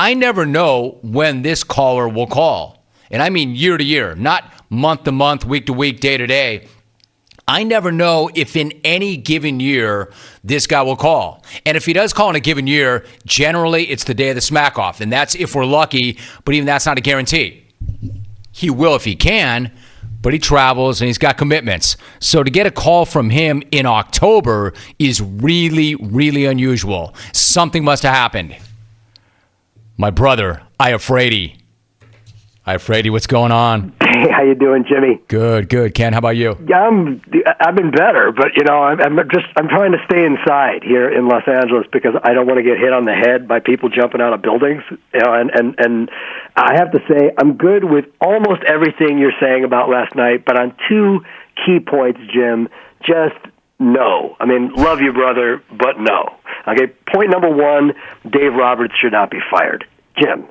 I never know when this caller will call. And I mean year to year, not month to month, week to week, day to day. I never know if in any given year this guy will call. And if he does call in a given year, generally it's the day of the smack off. And that's if we're lucky, but even that's not a guarantee. He will if he can, but he travels and he's got commitments. So to get a call from him in October is really, really unusual. Something must have happened. My brother, Iafrate. Iafrate, what's going on? Hey, how you doing, Jimmy? Good. Ken, how about you? Yeah, I've been better, but I'm trying to stay inside here in Los Angeles because I don't want to get hit on the head by people jumping out of buildings. And I have to say I'm good with almost everything you're saying about last night, but on two key points, Jim, just no. I mean, love you, brother, but no. Okay, point number one, Dave Roberts should not be fired. Jim.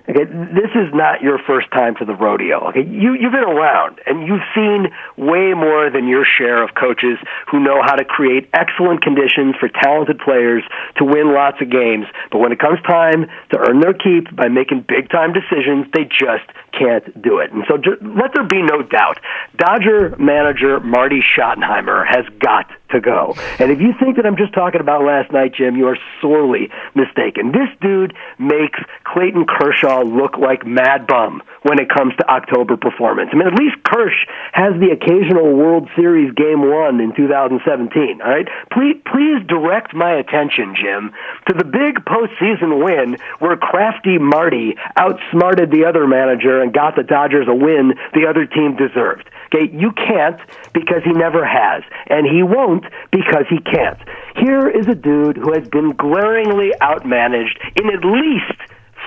Okay, this is not your first time to the rodeo. Okay, you've been around and you've seen way more than your share of coaches who know how to create excellent conditions for talented players to win lots of games. But when it comes time to earn their keep by making big time decisions, they just can't do it. And so let there be no doubt, Dodger manager Marty Schottenheimer has got to go. And if you think that I'm just talking about last night, Jim, you are sorely mistaken. This dude makes Clayton Kershaw look like Mad Bum when it comes to October performance. I mean, at least Kersh has the occasional World Series Game 1 in 2017, all right? Please direct my attention, Jim, to the big postseason win where crafty Marty outsmarted the other manager and got the Dodgers a win the other team deserved. Okay, you can't because he never has, and he won't because he can't. Here is a dude who has been glaringly outmanaged in at least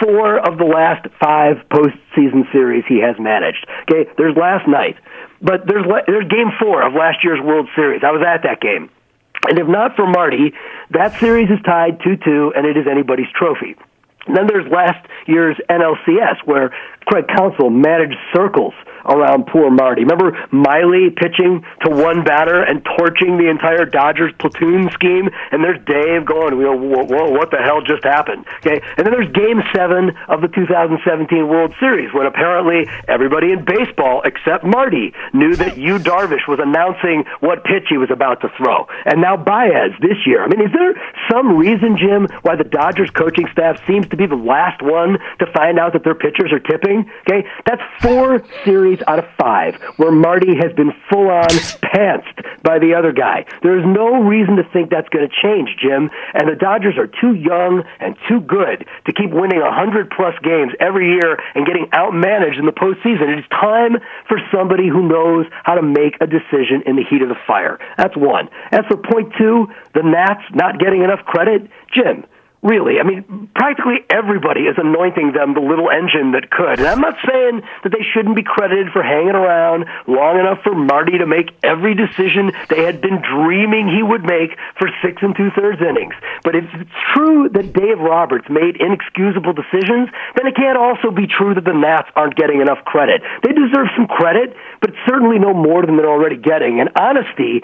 4 of the last 5 postseason series he has managed. Okay, there's last night, but there's Game 4 of last year's World Series. I was at that game. And if not for Marty, that series is tied 2-2, and it is anybody's trophy. And then there's last year's NLCS, where Craig Counsell managed circles around poor Marty. Remember Miley pitching to one batter and torching the entire Dodgers platoon scheme? And there's Dave going, whoa, what the hell just happened? Okay, and then there's Game 7 of the 2017 World Series, when apparently everybody in baseball except Marty knew that Yu Darvish was announcing what pitch he was about to throw. And now Baez this year. I mean, is there some reason, Jim, why the Dodgers coaching staff seems to be the last one to find out that their pitchers are tipping? Okay, that's 4 series out of 5 where Marty has been full-on pantsed by the other guy. There is no reason to think that's going to change, Jim, and the Dodgers are too young and too good to keep winning 100-plus games every year and getting outmanaged in the postseason. It is time for somebody who knows how to make a decision in the heat of the fire. That's one. As for point 2, the Nats not getting enough credit, Jim, really, I mean, practically everybody is anointing them the little engine that could. And I'm not saying that they shouldn't be credited for hanging around long enough for Marty to make every decision they had been dreaming he would make for 6 2/3 innings. But if it's true that Dave Roberts made inexcusable decisions, then it can't also be true that the Nats aren't getting enough credit. They deserve some credit, but certainly no more than they're already getting. And honesty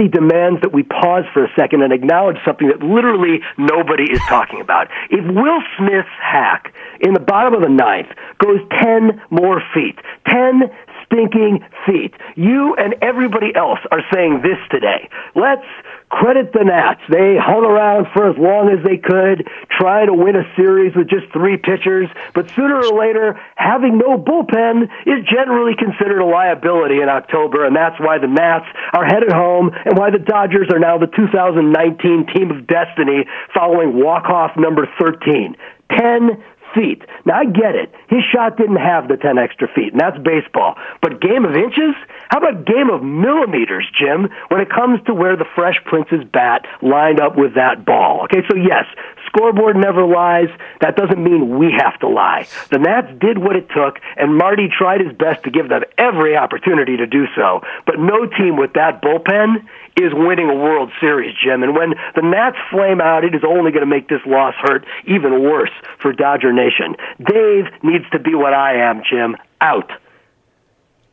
demands that we pause for a second and acknowledge something that literally nobody is talking about. If Will Smith's hack in the bottom of the 9th goes 10 more feet, 10 stinking feet, you and everybody else are saying this today. Let's credit the Nats. They hung around for as long as they could, trying to win a series with just 3 pitchers, but sooner or later, having no bullpen is generally considered a liability in October, and that's why the Nats are headed home and why the Dodgers are now the 2019 team of destiny following walk-off number 13. 10 feet. Now, I get it. His shot didn't have the 10 extra feet, and that's baseball. But game of inches? How about game of millimeters, Jim, when it comes to where the Fresh Prince's bat lined up with that ball? Okay, so yes, scoreboard never lies. That doesn't mean we have to lie. The Nats did what it took, and Marty tried his best to give them every opportunity to do so. But no team with that bullpen is winning a World Series, Jim. And when the Nats flame out, it is only going to make this loss hurt even worse for Dodger Nation. Dave needs to be what I am, Jim. Out.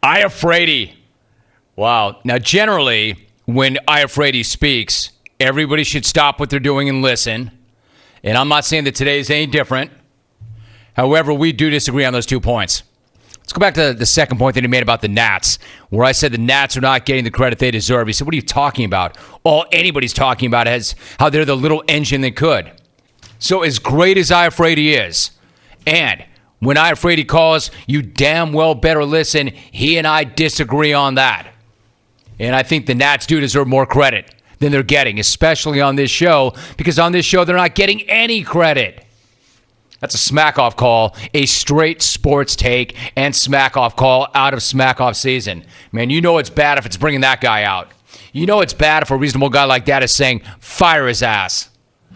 Iafrate. Wow. Now, generally, when Iafrate speaks, everybody should stop what they're doing and listen. And I'm not saying that today is any different. However, we do disagree on those 2 points. Let's go back to the second point that he made about the Nats, where I said the Nats are not getting the credit they deserve. He said, what are you talking about? All anybody's talking about is how they're the little engine that could. So as great as Iafrate is, and when Iafrate calls, you damn well better listen. He and I disagree on that. And I think the Nats do deserve more credit than they're getting, especially on this show, because on this show, they're not getting any credit. That's a smack-off call, a straight sports take and smack-off call out of smack-off season. Man, you know it's bad if it's bringing that guy out. You know it's bad if a reasonable guy like that is saying, fire his ass.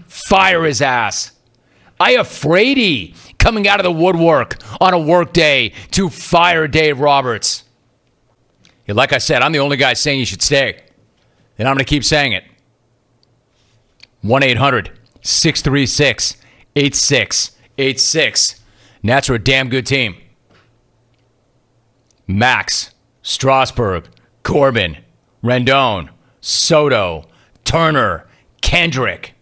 Fire his ass. Iafrate coming out of the woodwork on a work day to fire Dave Roberts. Yeah, like I said, I'm the only guy saying he should stay. And I'm going to keep saying it. 1-800-636-8686. Nats are a damn good team. Max, Strasburg, Corbin, Rendon, Soto, Turner, Kendrick.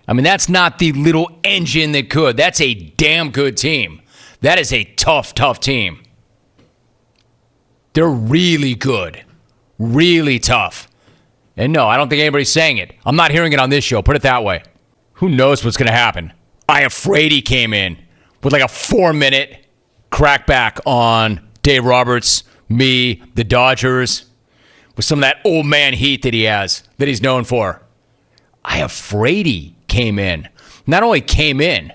I mean, that's not the little engine that could. That's a damn good team. That is a tough, tough team. They're really good. Really tough. And no, I don't think anybody's saying it. I'm not hearing it on this show. Put it that way. Who knows what's going to happen? Iafrate came in with like a 4-minute crackback on Dave Roberts, me, the Dodgers, with some of that old man heat that he has, that he's known for. Iafrate came in. Not only came in,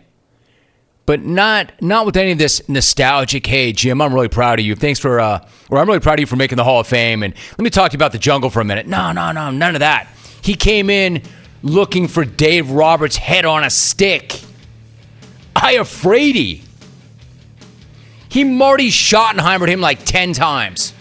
but not with any of this nostalgic, hey, Jim, I'm really proud of you. Thanks for, or I'm really proud of you for making the Hall of Fame. And let me talk to you about the jungle for a minute. No, none of that. He came in looking for Dave Roberts' head on a stick. Iafrate. He Marty Schottenheimered him like 10 times.